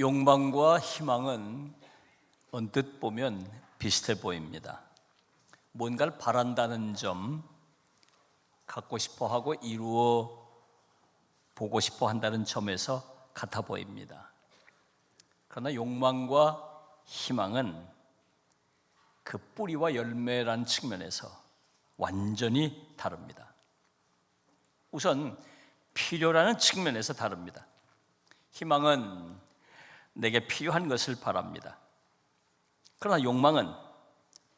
욕망과 희망은 언뜻 보면 비슷해 보입니다. 뭔가를 바란다는 점, 갖고 싶어 하고 이루어 보고 싶어 한다는 점에서 같아 보입니다. 그러나 욕망과 희망은 그 뿌리와 열매라는 측면에서 완전히 다릅니다. 우선 필요라는 측면에서 다릅니다. 희망은 내게 필요한 것을 바랍니다. 그러나 욕망은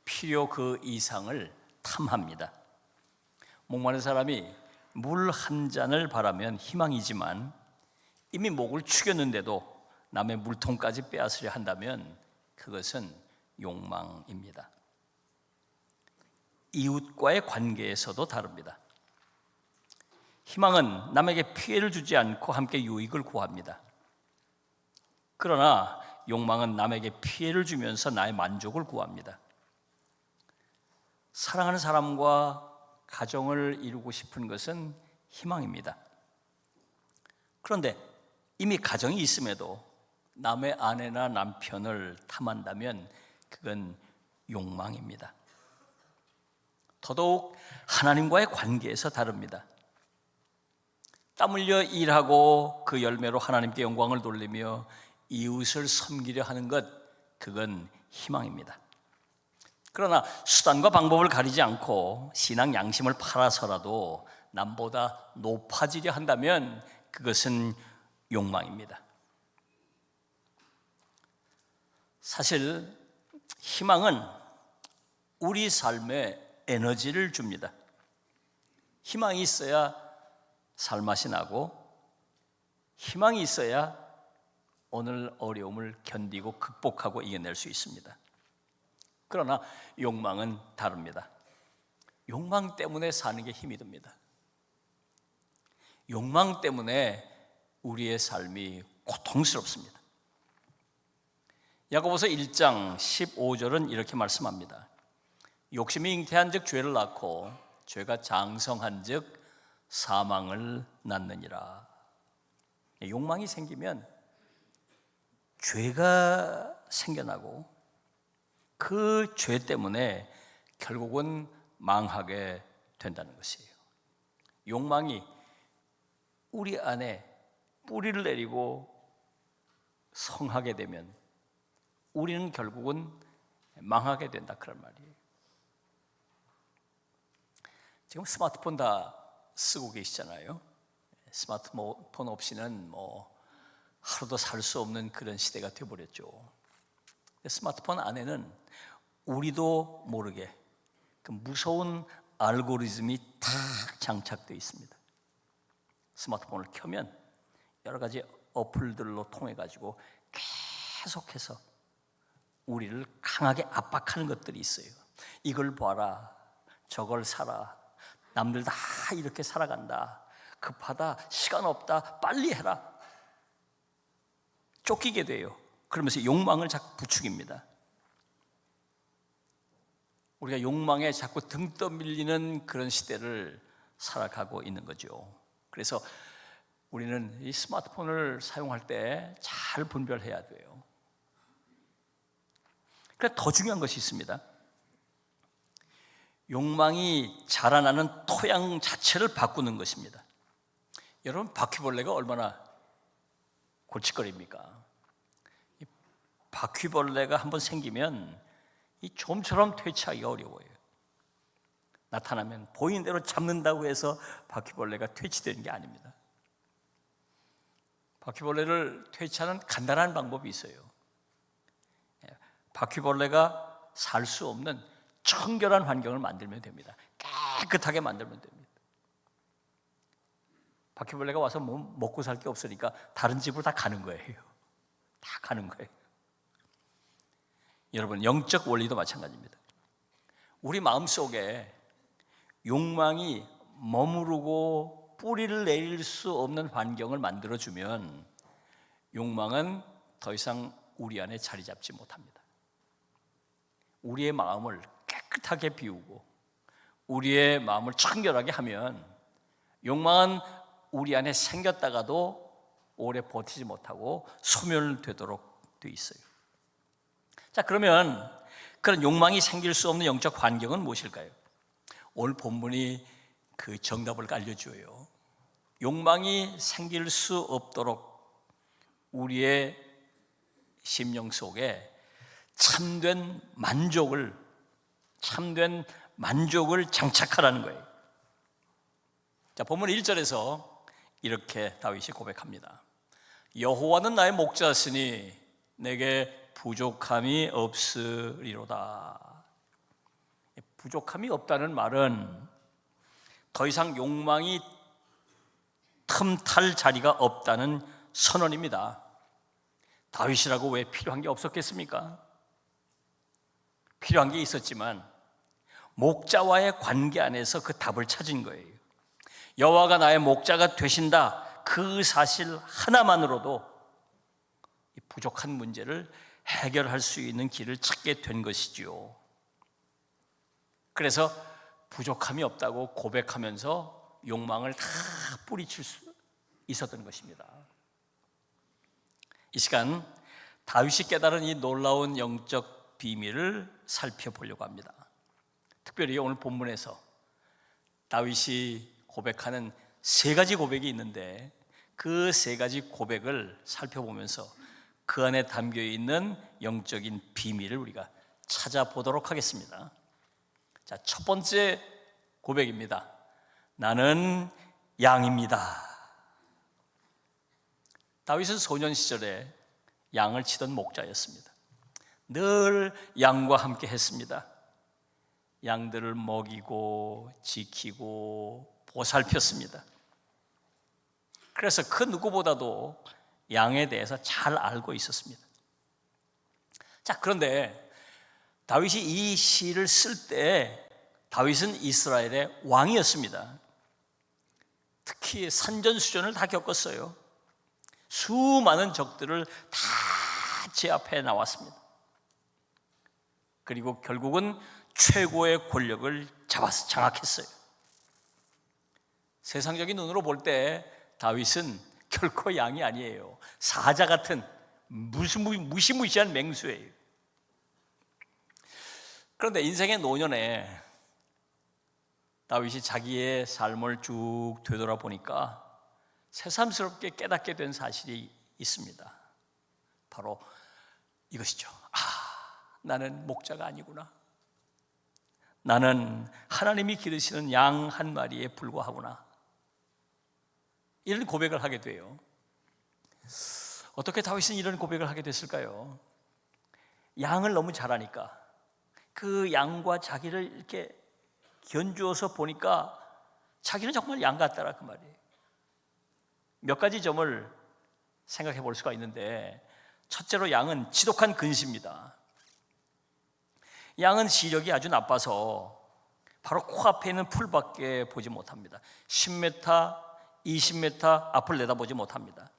필요 그 이상을 탐합니다. 목마른 사람이 물 한 잔을 바라면 희망이지만 이미 목을 축였는데도 남의 물통까지 빼앗으려 한다면 그것은 욕망입니다. 이웃과의 관계에서도 다릅니다. 희망은 남에게 피해를 주지 않고 함께 유익을 구합니다. 그러나 욕망은 남에게 피해를 주면서 나의 만족을 구합니다. 사랑하는 사람과 가정을 이루고 싶은 것은 희망입니다. 그런데 이미 가정이 있음에도 남의 아내나 남편을 탐한다면 그건 욕망입니다. 더더욱 하나님과의 관계에서 다릅니다. 땀 흘려 일하고 그 열매로 하나님께 영광을 돌리며 이웃을 섬기려 하는 것, 그건 희망입니다. 그러나 수단과 방법을 가리지 않고 신앙 양심을 팔아서라도 남보다 높아지려 한다면 그것은 욕망입니다. 사실 희망은 우리 삶에 에너지를 줍니다. 희망이 있어야 살맛이 나고, 희망이 있어야 오늘 어려움을 견디고 극복하고 이겨낼 수 있습니다. 그러나 욕망은 다릅니다. 욕망 때문에 사는 게 힘이 듭니다. 욕망 때문에 우리의 삶이 고통스럽습니다. 야고보서 1장 15절은 이렇게 말씀합니다. 욕심이 잉태한 즉 죄를 낳고 죄가 장성한 즉 사망을 낳느니라. 욕망이 생기면 죄가 생겨나고 그 죄 때문에 결국은 망하게 된다는 것이에요. 욕망이 우리 안에 뿌리를 내리고 성하게 되면 우리는 결국은 망하게 된다, 그런 말이에요. 지금 스마트폰 다 쓰고 계시잖아요. 스마트폰 없이는 하루도 살 수 없는 그런 시대가 되어버렸죠. 스마트폰 안에는 우리도 모르게 그 무서운 알고리즘이 다 장착되어 있습니다. 스마트폰을 켜면 여러 가지 어플들로 통해 가지고 계속해서 우리를 강하게 압박하는 것들이 있어요. 이걸 봐라, 저걸 사라, 남들 다 이렇게 살아간다, 급하다, 시간 없다, 빨리 해라. 쫓기게 돼요. 그러면서 욕망을 자꾸 부추깁니다. 우리가 욕망에 자꾸 등 떠밀리는 그런 시대를 살아가고 있는 거죠. 그래서 우리는 이 스마트폰을 사용할 때 잘 분별해야 돼요. 그런데 더 중요한 것이 있습니다. 욕망이 자라나는 토양 자체를 바꾸는 것입니다. 여러분, 바퀴벌레가 얼마나 골칫거립니까? 바퀴벌레가 한번 생기면 이 좀처럼 퇴치하기가 어려워요. 나타나면 보이는 대로 잡는다고 해서 바퀴벌레가 퇴치되는 게 아닙니다. 바퀴벌레를 퇴치하는 간단한 방법이 있어요. 바퀴벌레가 살 수 없는 청결한 환경을 만들면 됩니다. 깨끗하게 만들면 됩니다. 바퀴벌레가 와서 먹고 살 게 없으니까 다른 집으로 다 가는 거예요. 다 가는 거예요. 여러분, 영적 원리도 마찬가지입니다. 우리 마음속에 욕망이 머무르고 뿌리를 내릴 수 없는 환경을 만들어주면 욕망은 더 이상 우리 안에 자리 잡지 못합니다. 우리의 마음을 깨끗하게 비우고 우리의 마음을 청결하게 하면 욕망은 우리 안에 생겼다가도 오래 버티지 못하고 소멸되도록 돼 있어요. 자, 그러면 그런 욕망이 생길 수 없는 영적 환경은 무엇일까요? 오늘 본문이 그 정답을 알려줘요. 욕망이 생길 수 없도록 우리의 심령 속에 참된 만족을 장착하라는 거예요. 자, 본문 1절에서 이렇게 다윗이 고백합니다. 여호와는 나의 목자시니 내게 부족함이 없으리로다. 부족함이 없다는 말은 더 이상 욕망이 틈탈 자리가 없다는 선언입니다. 다윗이라고 왜 필요한 게 없었겠습니까? 필요한 게 있었지만 목자와의 관계 안에서 그 답을 찾은 거예요. 여호와가 나의 목자가 되신다, 그 사실 하나만으로도 부족한 문제를 해결할 수 있는 길을 찾게 된 것이지요. 그래서 부족함이 없다고 고백하면서 욕망을 다 뿌리칠 수 있었던 것입니다. 이 시간 다윗이 깨달은 이 놀라운 영적 비밀을 살펴보려고 합니다. 특별히 오늘 본문에서 다윗이 고백하는 세 가지 고백이 있는데 그 세 가지 고백을 살펴보면서 그 안에 담겨 있는 영적인 비밀을 우리가 찾아보도록 하겠습니다. 자, 첫 번째 고백입니다. 나는 양입니다. 다윗은 소년 시절에 양을 치던 목자였습니다. 늘 양과 함께 했습니다. 양들을 먹이고 지키고 보살폈습니다. 그래서 그 누구보다도 양에 대해서 잘 알고 있었습니다. 자, 그런데 다윗이 이 시를 쓸 때 다윗은 이스라엘의 왕이었습니다. 특히 산전수전을 다 겪었어요. 수많은 적들을 다 제압해 나왔습니다. 그리고 결국은 최고의 권력을 잡아서 장악했어요. 세상적인 눈으로 볼 때 다윗은 결코 양이 아니에요. 사자 같은 무시무시한 맹수예요. 그런데 인생의 노년에 다윗이 자기의 삶을 쭉 되돌아보니까 새삼스럽게 깨닫게 된 사실이 있습니다. 바로 이것이죠. 나는 목자가 아니구나. 나는 하나님이 기르시는 양 한 마리에 불과하구나. 이런 고백을 하게 돼요. 어떻게 다윗은 이런 고백을 하게 됐을까요? 양을 너무 잘 아니까 그 양과 자기를 이렇게 견주어서 보니까 자기는 정말 양 같더라, 그 말이에요. 몇 가지 점을 생각해 볼 수가 있는데, 첫째로 양은 지독한 근시입니다. 양은 시력이 아주 나빠서 바로 코앞에 있는 풀밖에 보지 못합니다. 10m, 20m 앞을 내다보지 못합니다.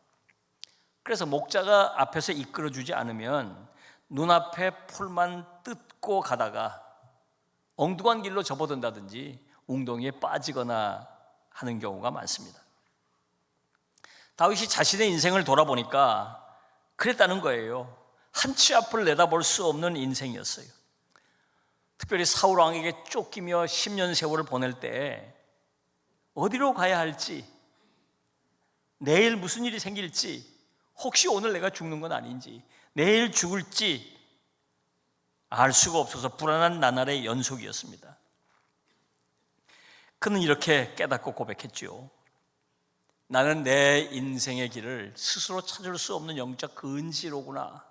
그래서 목자가 앞에서 이끌어주지 않으면 눈앞에 풀만 뜯고 가다가 엉뚱한 길로 접어든다든지 웅덩이에 빠지거나 하는 경우가 많습니다. 다윗이 자신의 인생을 돌아보니까 그랬다는 거예요. 한 치 앞을 내다볼 수 없는 인생이었어요. 특별히 사울 왕에게 쫓기며 10년 세월을 보낼 때 어디로 가야 할지, 내일 무슨 일이 생길지, 혹시 오늘 내가 죽는 건 아닌지, 내일 죽을지 알 수가 없어서 불안한 나날의 연속이었습니다. 그는 이렇게 깨닫고 고백했지요. 나는 내 인생의 길을 스스로 찾을 수 없는 영적 근시로구나.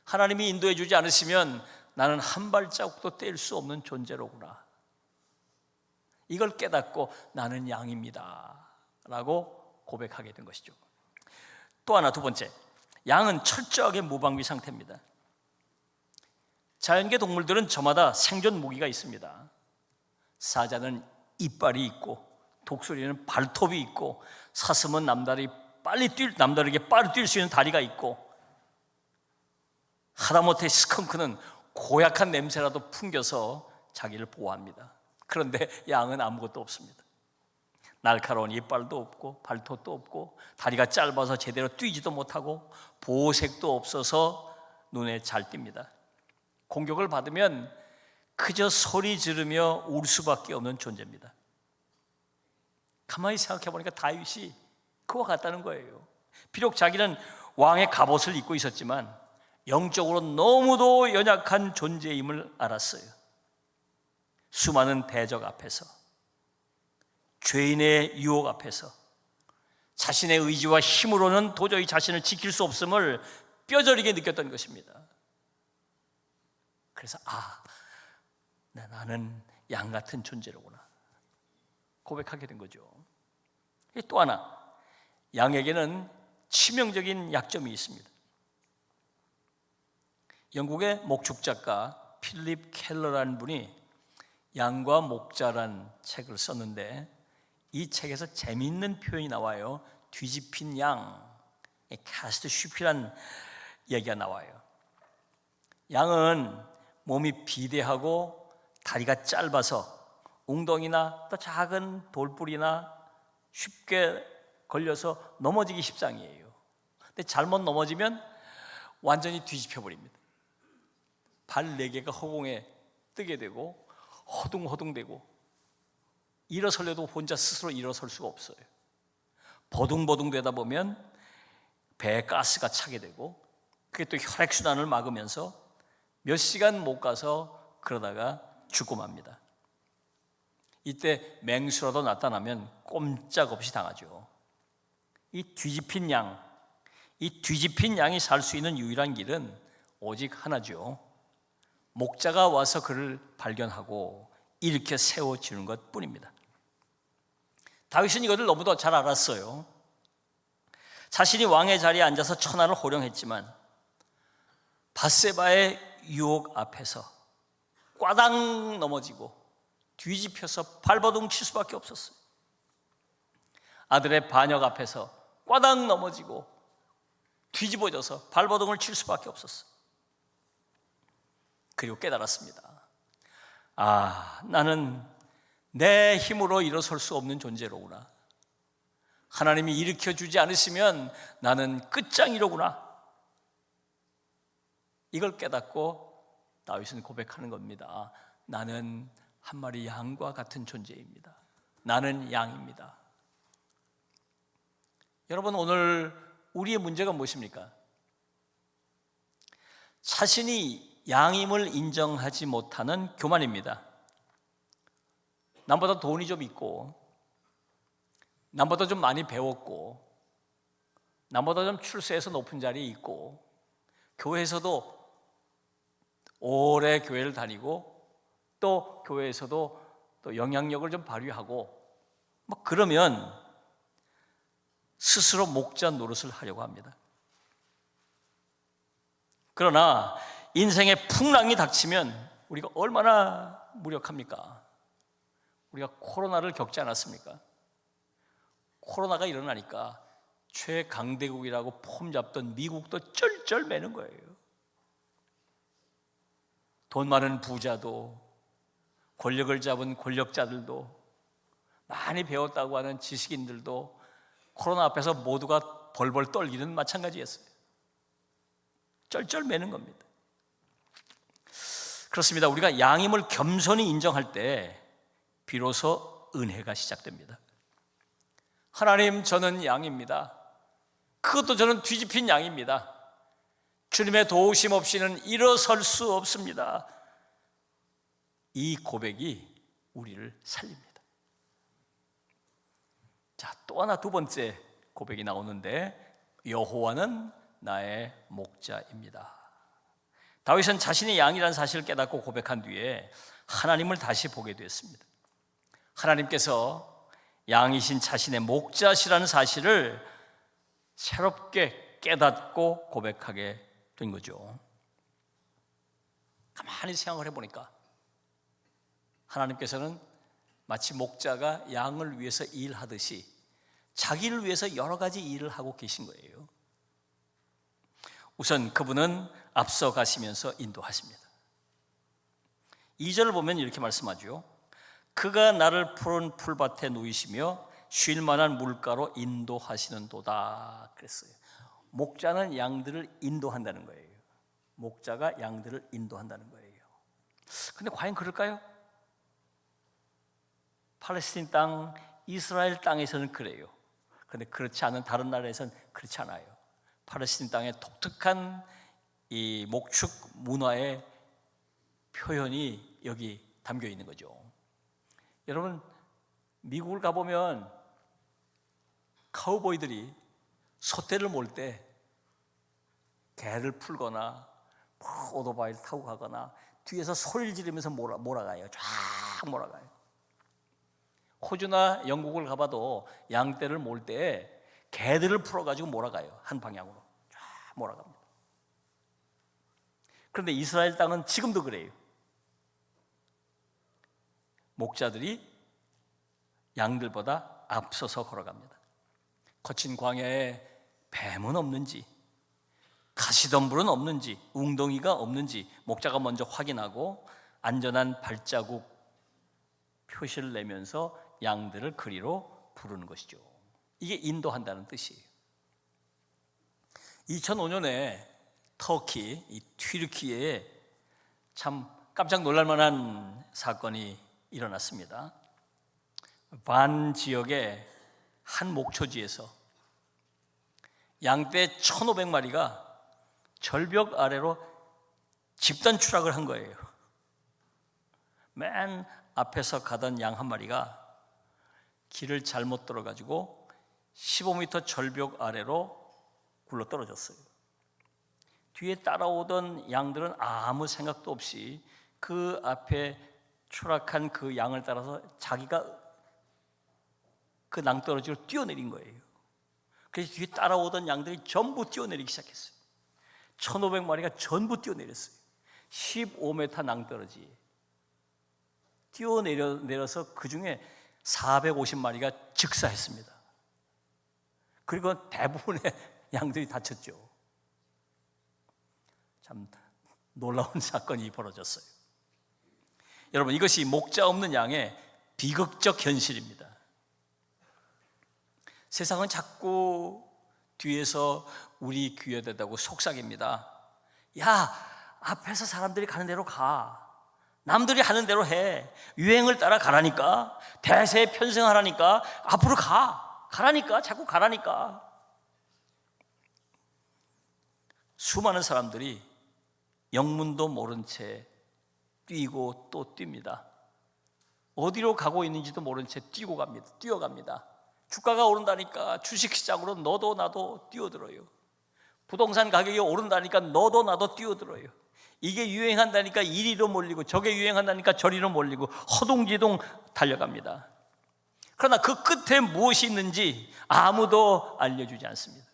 하나님이 인도해 주지 않으시면 나는 한 발자국도 뗄 수 없는 존재로구나. 이걸 깨닫고 나는 양입니다 라고 고백하게 된 것이죠. 또 하나, 두 번째, 양은 철저하게 무방비 상태입니다. 자연계 동물들은 저마다 생존 무기가 있습니다. 사자는 이빨이 있고, 독수리는 발톱이 있고, 사슴은 남다르게 빨리 뛸 수 있는 다리가 있고, 하다못해 스컹크는 고약한 냄새라도 풍겨서 자기를 보호합니다. 그런데 양은 아무것도 없습니다. 날카로운 이빨도 없고 발톱도 없고 다리가 짧아서 제대로 뛰지도 못하고 보색도 없어서 눈에 잘 띕니다. 공격을 받으면 그저 소리 지르며 울 수밖에 없는 존재입니다. 가만히 생각해 보니까 다윗이 그와 같다는 거예요. 비록 자기는 왕의 갑옷을 입고 있었지만 영적으로 너무도 연약한 존재임을 알았어요. 수많은 대적 앞에서, 죄인의 유혹 앞에서 자신의 의지와 힘으로는 도저히 자신을 지킬 수 없음을 뼈저리게 느꼈던 것입니다. 그래서 나는 양 같은 존재로구나 고백하게 된 거죠. 또 하나, 양에게는 치명적인 약점이 있습니다. 영국의 목축 작가 필립 켈러라는 분이 양과 목자란 책을 썼는데 이 책에서 재미있는 표현이 나와요. 뒤집힌 양, cast sheep이라는 얘기가 나와요. 양은 몸이 비대하고 다리가 짧아서 웅덩이나 또 작은 돌뿌리나 쉽게 걸려서 넘어지기 십상이에요. 근데 잘못 넘어지면 완전히 뒤집혀 버립니다. 발 4개가 허공에 뜨게 되고 허둥허둥대고 일어설려도 혼자 스스로 일어설 수가 없어요. 버둥버둥 되다 보면 배에 가스가 차게 되고 그게 또 혈액순환을 막으면서 몇 시간 못 가서 그러다가 죽고 맙니다. 이때 맹수라도 나타나면 꼼짝없이 당하죠. 이 뒤집힌 양이 살 수 있는 유일한 길은 오직 하나죠. 목자가 와서 그를 발견하고 일으켜 세워주는 것 뿐입니다. 다윗은 이것을 너무도 잘 알았어요. 자신이 왕의 자리에 앉아서 천하를 호령했지만 밧세바의 유혹 앞에서 꽈당 넘어지고 뒤집혀서 발버둥 칠 수밖에 없었어요. 아들의 반역 앞에서 꽈당 넘어지고 뒤집어져서 발버둥을 칠 수밖에 없었어요. 그리고 깨달았습니다. 나는 내 힘으로 일어설 수 없는 존재로구나. 하나님이 일으켜주지 않으시면 나는 끝장이로구나. 이걸 깨닫고 다윗은 고백하는 겁니다. 나는 한 마리 양과 같은 존재입니다. 나는 양입니다. 여러분, 오늘 우리의 문제가 무엇입니까? 자신이 양임을 인정하지 못하는 교만입니다. 남보다 돈이 좀 있고, 남보다 좀 많이 배웠고, 남보다 좀 출세해서 높은 자리에 있고, 교회에서도 오래 교회를 다니고, 또 교회에서도 또 영향력을 좀 발휘하고, 그러면 스스로 목자 노릇을 하려고 합니다. 그러나 인생의 풍랑이 닥치면 우리가 얼마나 무력합니까? 우리가 코로나를 겪지 않았습니까? 코로나가 일어나니까 최강대국이라고 폼 잡던 미국도 쩔쩔매는 거예요. 돈 많은 부자도, 권력을 잡은 권력자들도, 많이 배웠다고 하는 지식인들도 코로나 앞에서 모두가 벌벌 떨기는 마찬가지였어요. 쩔쩔매는 겁니다. 그렇습니다. 우리가 양임을 겸손히 인정할 때 비로소 은혜가 시작됩니다. 하나님, 저는 양입니다. 그것도 저는 뒤집힌 양입니다. 주님의 도우심 없이는 일어설 수 없습니다. 이 고백이 우리를 살립니다. 자, 또 하나, 두 번째 고백이 나오는데, 여호와는 나의 목자입니다. 다윗은 자신이 양이라는 사실을 깨닫고 고백한 뒤에 하나님을 다시 보게 되었습니다. 하나님께서 양이신 자신의 목자시라는 사실을 새롭게 깨닫고 고백하게 된 거죠. 가만히 생각을 해보니까 하나님께서는 마치 목자가 양을 위해서 일하듯이 자기를 위해서 여러 가지 일을 하고 계신 거예요. 우선 그분은 앞서 가시면서 인도하십니다. 2절을 보면 이렇게 말씀하죠. 그가 나를 푸른 풀밭에 누이시며 쉴 만한 물가로 인도하시는도다 그랬어요. 목자는 양들을 인도한다는 거예요. 목자가 양들을 인도한다는 거예요. 근데 과연 그럴까요? 팔레스틴 땅, 이스라엘 땅에서는 그래요. 그런데 그렇지 않은 다른 나라에서는 그렇지 않아요. 팔레스틴 땅의 독특한 이 목축 문화의 표현이 여기 담겨 있는 거죠. 여러분, 미국을 가보면 카우보이들이 소떼를 몰 때 개를 풀거나 오토바이를 타고 가거나 뒤에서 소리를 지르면서 몰아가요. 쫙 몰아가요. 호주나 영국을 가봐도 양떼를 몰 때 개들을 풀어가지고 몰아가요. 한 방향으로 쫙 몰아갑니다. 그런데 이스라엘 땅은 지금도 그래요. 목자들이 양들보다 앞서서 걸어갑니다. 거친 광야에 뱀은 없는지, 가시덤불은 없는지, 웅덩이가 없는지 목자가 먼저 확인하고 안전한 발자국 표시를 내면서 양들을 그리로 부르는 것이죠. 이게 인도한다는 뜻이에요. 2005년에 터키, 이 튀르키예에 참 깜짝 놀랄 만한 사건이 일어났습니다. 반 지역의 한 목초지에서 양떼 1,500마리가 절벽 아래로 집단 추락을 한 거예요. 맨 앞에서 가던 양 한 마리가 길을 잘못 들어가지고 15m 절벽 아래로 굴러 떨어졌어요. 뒤에 따라오던 양들은 아무 생각도 없이 그 앞에 추락한 그 양을 따라서 자기가 그 낭떠러지로 뛰어내린 거예요. 그래서 뒤에 따라오던 양들이 전부 뛰어내리기 시작했어요. 1,500마리가 전부 뛰어내렸어요. 15m 낭떠러지 뛰어내려서 그 중에 450마리가 즉사했습니다. 그리고 대부분의 양들이 다쳤죠. 참 놀라운 사건이 벌어졌어요. 여러분, 이것이 목자 없는 양의 비극적 현실입니다. 세상은 자꾸 뒤에서 우리 귀여대다고 속삭입니다. 야, 앞에서 사람들이 가는 대로 가. 남들이 하는 대로 해. 유행을 따라 가라니까. 대세에 편승하라니까. 앞으로 가. 가라니까. 자꾸 가라니까. 수많은 사람들이 영문도 모른 채 뛰고 또 뜁니다. 어디로 가고 있는지도 모른 채 뛰어갑니다. 주가가 오른다니까 주식시장으로 너도 나도 뛰어들어요. 부동산 가격이 오른다니까 너도 나도 뛰어들어요. 이게 유행한다니까 이리로 몰리고 저게 유행한다니까 저리로 몰리고 허둥지둥 달려갑니다. 그러나 그 끝에 무엇이 있는지 아무도 알려주지 않습니다.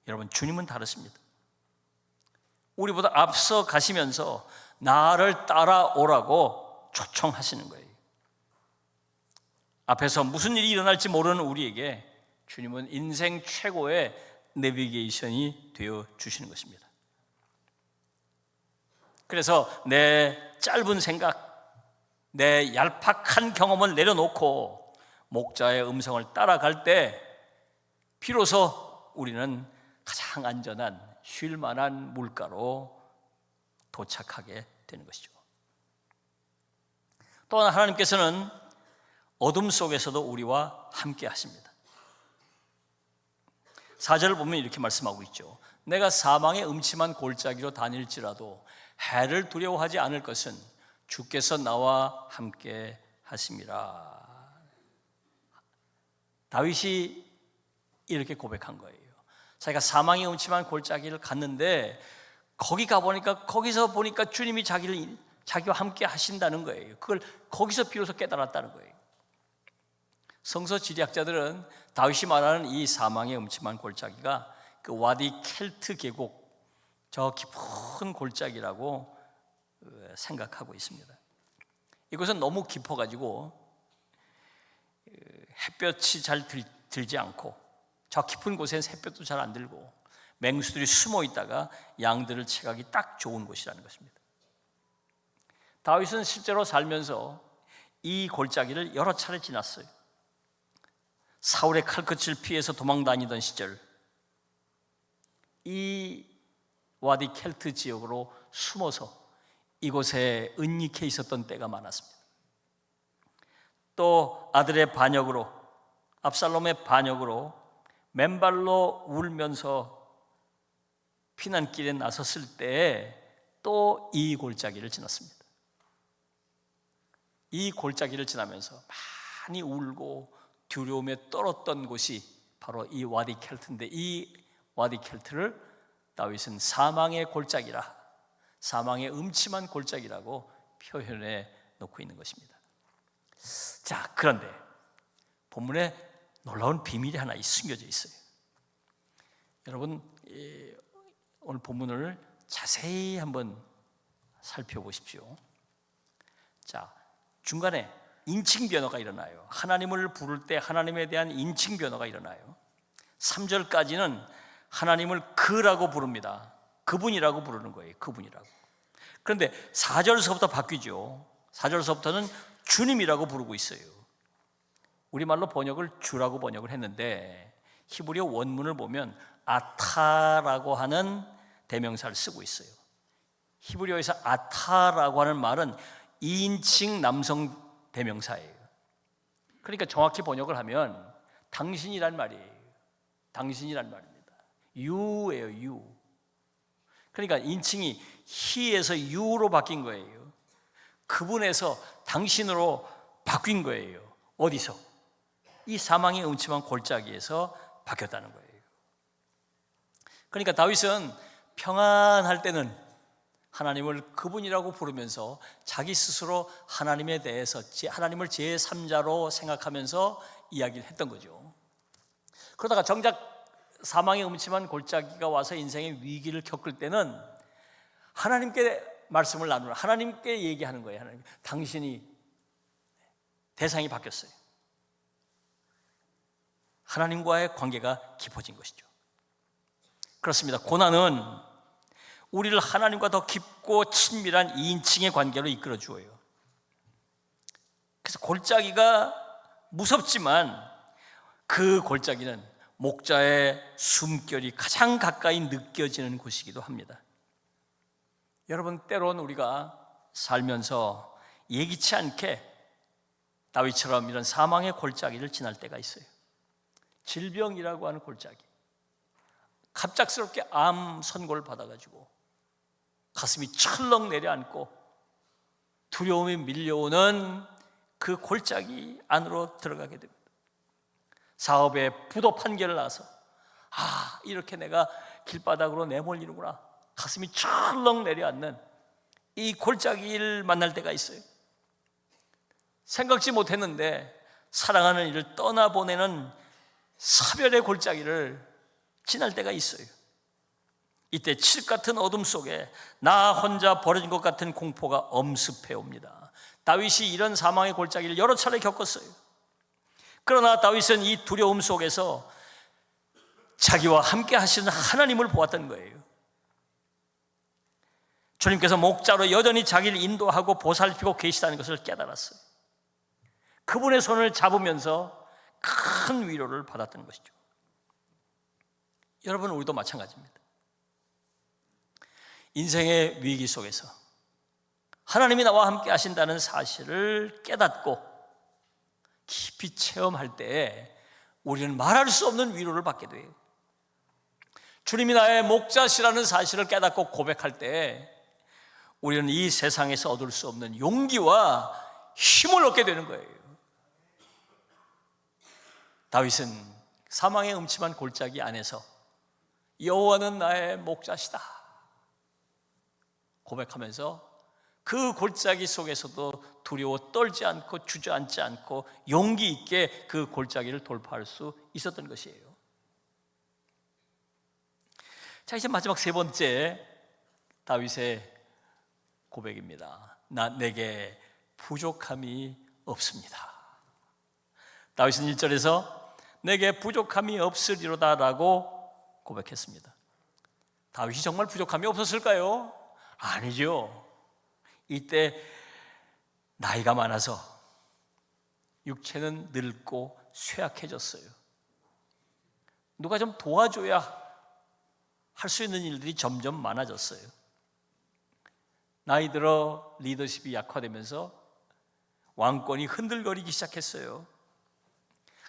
여러분, 주님은 다르십니다. 우리보다 앞서 가시면서 나를 따라오라고 초청하시는 거예요. 앞에서 무슨 일이 일어날지 모르는 우리에게 주님은 인생 최고의 내비게이션이 되어 주시는 것입니다. 그래서 내 짧은 생각, 내 얄팍한 경험을 내려놓고 목자의 음성을 따라갈 때 비로소 우리는 가장 안전한 쉴 만한 물가로 도착하게 되는 것이죠. 또한 하나님께서는 어둠 속에서도 우리와 함께 하십니다. 4절을 보면 이렇게 말씀하고 있죠. 내가 사망의 음침한 골짜기로 다닐지라도 해를 두려워하지 않을 것은 주께서 나와 함께 하심이라. 다윗이 이렇게 고백한 거예요. 자기가 사망의 음침한 골짜기를 갔는데 거기 가보니까 거기서 보니까 주님이 자기와 함께 하신다는 거예요. 그걸 거기서 비로소 깨달았다는 거예요. 성서 지리학자들은 다윗이 말하는 이 사망의 음침한 골짜기가 그 와디 켈트 계곡, 저 깊은 골짜기라고 생각하고 있습니다. 이곳은 너무 깊어가지고 햇볕이 잘 들지 않고 저 깊은 곳에는 햇볕도 잘 안 들고 맹수들이 숨어 있다가 양들을 채가기 딱 좋은 곳이라는 것입니다. 다윗은 실제로 살면서 이 골짜기를 여러 차례 지났어요. 사울의 칼끝을 피해서 도망 다니던 시절, 이 와디 켈트 지역으로 숨어서 이곳에 은닉해 있었던 때가 많았습니다. 또 아들의 반역으로, 압살롬의 반역으로 맨발로 울면서 피난길에 나섰을 때에 또 이 골짜기를 지났습니다. 이 골짜기를 지나면서 많이 울고 두려움에 떨었던 곳이 바로 이 와디 켈트인데, 이 와디 켈트를 다윗은 사망의 골짜기라, 사망의 음침한 골짜기라고 표현해 놓고 있는 것입니다. 자, 그런데 본문에 놀라운 비밀이 하나 숨겨져 있어요. 여러분, 오늘 본문을 자세히 한번 살펴보십시오. 자, 중간에 인칭 변화가 일어나요. 하나님을 부를 때 하나님에 대한 인칭 변화가 일어나요. 3절까지는 하나님을 그라고 부릅니다. 그분이라고 부르는 거예요. 그분이라고. 그런데 4절서부터 바뀌죠. 4절서부터는 주님이라고 부르고 있어요. 우리말로 번역을 주라고 번역을 했는데 히브리어 원문을 보면 아타라고 하는 대명사를 쓰고 있어요. 히브리어에서 아타라고 하는 말은 2인칭 남성 대명사예요. 그러니까 정확히 번역을 하면 당신이란 말이에요. 당신이란 말입니다. you예요, you. 그러니까 인칭이 he에서 you로 바뀐 거예요. 그분에서 당신으로 바뀐 거예요. 어디서? 이 사망의 음침한 골짜기에서 바뀌었다는 거예요. 그러니까 다윗은 평안할 때는 하나님을 그분이라고 부르면서 자기 스스로 하나님에 대해서 하나님을 제3자로 생각하면서 이야기를 했던 거죠. 그러다가 정작 사망의 음침한 골짜기가 와서 인생의 위기를 겪을 때는 하나님께 말씀을 나누는, 하나님께 얘기하는 거예요. 하나님, 당신이, 대상이 바뀌었어요. 하나님과의 관계가 깊어진 것이죠. 그렇습니다. 고난은 우리를 하나님과 더 깊고 친밀한 2인칭의 관계로 이끌어 주어요. 그래서 골짜기가 무섭지만 그 골짜기는 목자의 숨결이 가장 가까이 느껴지는 곳이기도 합니다. 여러분, 때론 우리가 살면서 예기치 않게 다윗처럼 이런 사망의 골짜기를 지날 때가 있어요. 질병이라고 하는 골짜기, 갑작스럽게 암 선고를 받아가지고 가슴이 철렁 내려앉고 두려움이 밀려오는 그 골짜기 안으로 들어가게 됩니다. 사업에 부도 판결을 나서 이렇게 내가 길바닥으로 내몰리는구나, 가슴이 철렁 내려앉는 이 골짜기를 만날 때가 있어요. 생각지 못했는데 사랑하는 이를 떠나보내는 사별의 골짜기를 지날 때가 있어요. 이때 칠 같은 어둠 속에 나 혼자 버려진 것 같은 공포가 엄습해 옵니다. 다윗이 이런 사망의 골짜기를 여러 차례 겪었어요. 그러나 다윗은 이 두려움 속에서 자기와 함께 하시는 하나님을 보았던 거예요. 주님께서 목자로 여전히 자기를 인도하고 보살피고 계시다는 것을 깨달았어요. 그분의 손을 잡으면서 큰 위로를 받았던 것이죠. 여러분, 우리도 마찬가지입니다. 인생의 위기 속에서 하나님이 나와 함께 하신다는 사실을 깨닫고 깊이 체험할 때 우리는 말할 수 없는 위로를 받게 돼요. 주님이 나의 목자시라는 사실을 깨닫고 고백할 때 우리는 이 세상에서 얻을 수 없는 용기와 힘을 얻게 되는 거예요. 다윗은 사망의 음침한 골짜기 안에서 여호와는 나의 목자시다 고백하면서 그 골짜기 속에서도 두려워 떨지 않고 주저앉지 않고 용기 있게 그 골짜기를 돌파할 수 있었던 것이에요. 자, 이제 마지막 세 번째 다윗의 고백입니다. 내게 부족함이 없습니다. 다윗은 1절에서 내게 부족함이 없으리로다 라고 고백했습니다. 다윗이 정말 부족함이 없었을까요? 아니죠. 이때 나이가 많아서 육체는 늙고 쇠약해졌어요. 누가 좀 도와줘야 할 수 있는 일들이 점점 많아졌어요. 나이 들어 리더십이 약화되면서 왕권이 흔들거리기 시작했어요.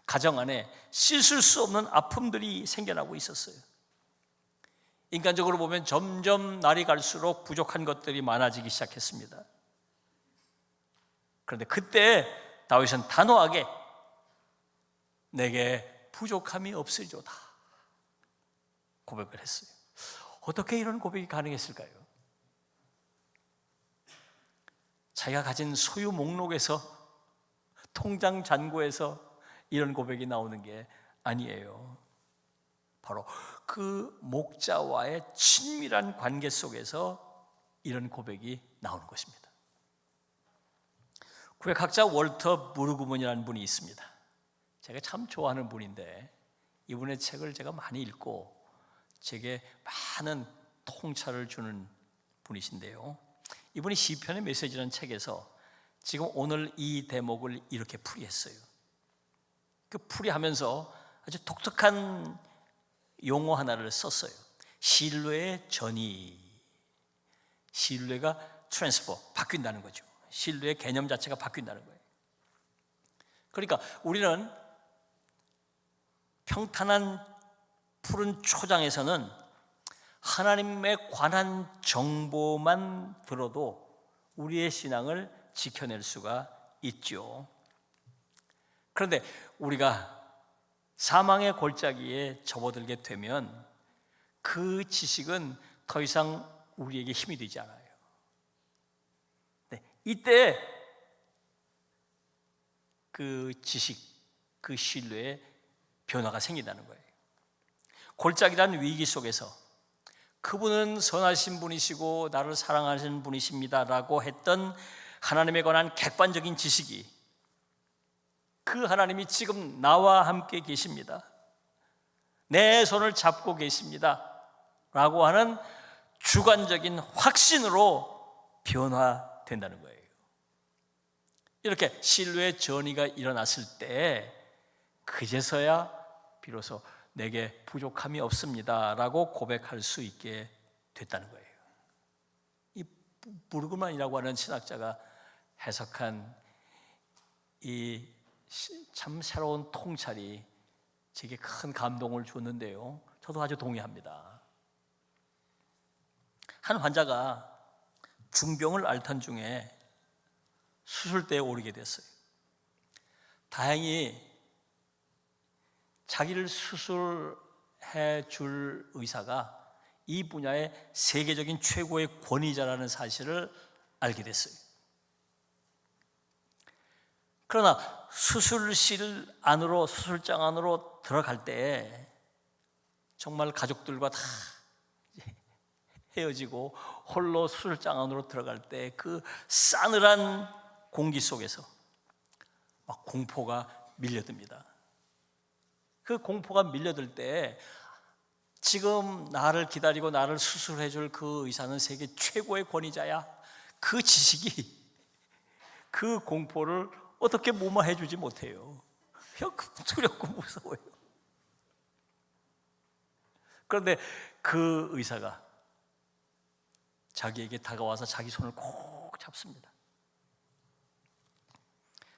가정 안에 씻을 수 없는 아픔들이 생겨나고 있었어요. 인간적으로 보면 점점 날이 갈수록 부족한 것들이 많아지기 시작했습니다. 그런데 그때 다윗은 단호하게 내게 부족함이 없으리로다 고백을 했어요. 어떻게 이런 고백이 가능했을까요? 자기가 가진 소유 목록에서, 통장 잔고에서 이런 고백이 나오는 게 아니에요. 바로 그 목자와의 친밀한 관계 속에서 이런 고백이 나오는 것입니다. 구약학자 월터 무르그먼이라는 분이 있습니다. 제가 참 좋아하는 분인데 이분의 책을 제가 많이 읽고 제게 많은 통찰을 주는 분이신데요, 이분이 시편의 메시지라는 책에서 지금 오늘 이 대목을 이렇게 풀이했어요. 그 풀이하면서 아주 독특한 용어 하나를 썼어요. 신뢰의 전이. 신뢰가 트랜스퍼, 바뀐다는 거죠. 신뢰의 개념 자체가 바뀐다는 거예요. 그러니까 우리는 평탄한 푸른 초장에서는 하나님에 관한 정보만 들어도 우리의 신앙을 지켜낼 수가 있죠. 그런데 우리가 사망의 골짜기에 접어들게 되면 그 지식은 더 이상 우리에게 힘이 되지 않아요. 네, 이때 그 지식, 그 신뢰에 변화가 생긴다는 거예요. 골짜기라는 위기 속에서 그분은 선하신 분이시고 나를 사랑하시는 분이십니다 라고 했던 하나님에 관한 객관적인 지식이, 그 하나님이 지금 나와 함께 계십니다, 내 손을 잡고 계십니다 라고 하는 주관적인 확신으로 변화된다는 거예요. 이렇게 신뢰의 전이가 일어났을 때 그제서야 비로소 내게 부족함이 없습니다 라고 고백할 수 있게 됐다는 거예요. 이 부르그만이라고 하는 신학자가 해석한 이 참 새로운 통찰이 제게 큰 감동을 줬는데요, 저도 아주 동의합니다. 한 환자가 중병을 앓던 중에 수술대에 오르게 됐어요. 다행히 자기를 수술해 줄 의사가 이 분야의 세계적인 최고의 권위자라는 사실을 알게 됐어요. 그러나 수술실 안으로, 수술장 안으로 들어갈 때 정말 가족들과 다 헤어지고 홀로 수술장 안으로 들어갈 때 그 싸늘한 공기 속에서 막 공포가 밀려듭니다. 그 공포가 밀려들 때 지금 나를 기다리고 나를 수술해 줄 그 의사는 세계 최고의 권위자야. 그 지식이 그 공포를 어떻게 무마해 주지 못해요. 두렵고 무서워요. 그런데 그 의사가 자기에게 다가와서 자기 손을 꼭 잡습니다.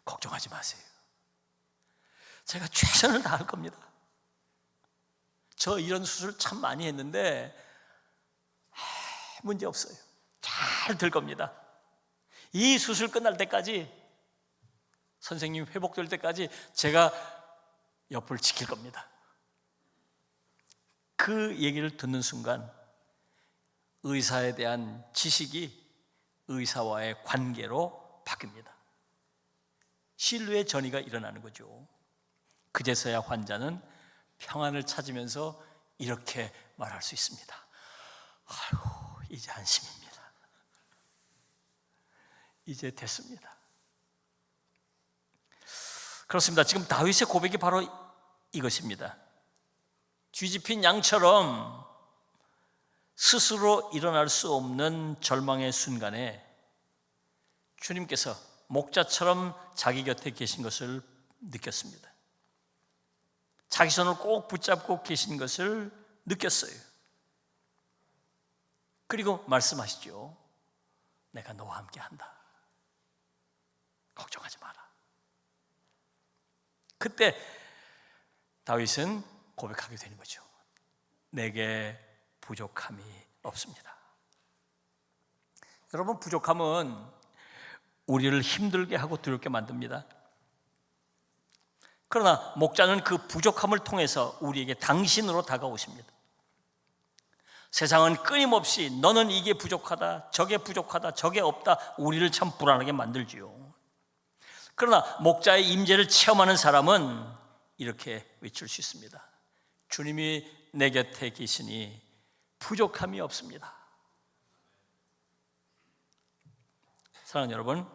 걱정하지 마세요. 제가 최선을 다할 겁니다. 저 이런 수술 참 많이 했는데 문제 없어요. 잘 될 겁니다. 이 수술 끝날 때까지, 선생님 회복될 때까지 제가 옆을 지킬 겁니다. 그 얘기를 듣는 순간 의사에 대한 지식이 의사와의 관계로 바뀝니다. 신뢰의 전이가 일어나는 거죠. 그제서야 환자는 평안을 찾으면서 이렇게 말할 수 있습니다. 아이고, 이제 안심입니다. 이제 됐습니다. 그렇습니다. 지금 다윗의 고백이 바로 이것입니다. 뒤집힌 양처럼 스스로 일어날 수 없는 절망의 순간에 주님께서 목자처럼 자기 곁에 계신 것을 느꼈습니다. 자기 손을 꼭 붙잡고 계신 것을 느꼈어요. 그리고 말씀하시죠. 내가 너와 함께 한다. 걱정하지 마라. 그때 다윗은 고백하게 되는 거죠. 내게 부족함이 없습니다. 여러분, 부족함은 우리를 힘들게 하고 두렵게 만듭니다. 그러나 목자는 그 부족함을 통해서 우리에게 당신으로 다가오십니다. 세상은 끊임없이 너는 이게 부족하다, 저게 부족하다, 저게 없다, 우리를 참 불안하게 만들지요. 그러나 목자의 임재를 체험하는 사람은 이렇게 외칠 수 있습니다. 주님이 내 곁에 계시니 부족함이 없습니다. 사랑하는 여러분,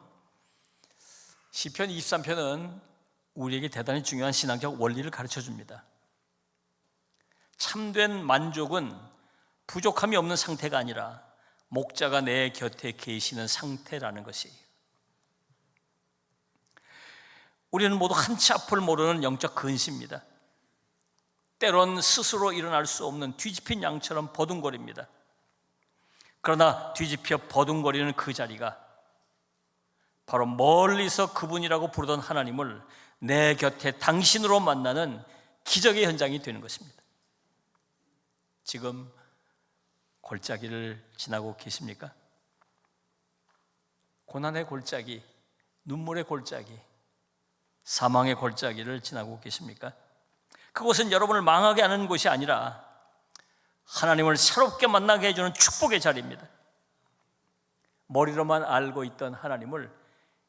시편 23편은 우리에게 대단히 중요한 신앙적 원리를 가르쳐 줍니다. 참된 만족은 부족함이 없는 상태가 아니라 목자가 내 곁에 계시는 상태라는 것이에요. 우리는 모두 한치 앞을 모르는 영적 근시입니다. 때론 스스로 일어날 수 없는 뒤집힌 양처럼 버둥거립니다. 그러나 뒤집혀 버둥거리는 그 자리가 바로 멀리서 그분이라고 부르던 하나님을 내 곁에 당신으로 만나는 기적의 현장이 되는 것입니다. 지금 골짜기를 지나고 계십니까? 고난의 골짜기, 눈물의 골짜기, 사망의 골짜기를 지나고 계십니까? 그곳은 여러분을 망하게 하는 곳이 아니라 하나님을 새롭게 만나게 해주는 축복의 자리입니다. 머리로만 알고 있던 하나님을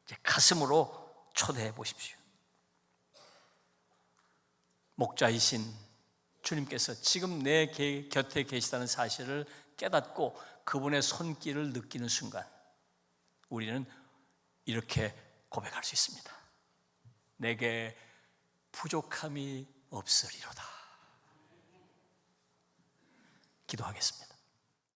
이제 가슴으로 초대해 보십시오. 목자이신 주님께서 지금 내 곁에 계시다는 사실을 깨닫고 그분의 손길을 느끼는 순간 우리는 이렇게 고백할 수 있습니다. 내게 부족함이 없으리로다. 기도하겠습니다.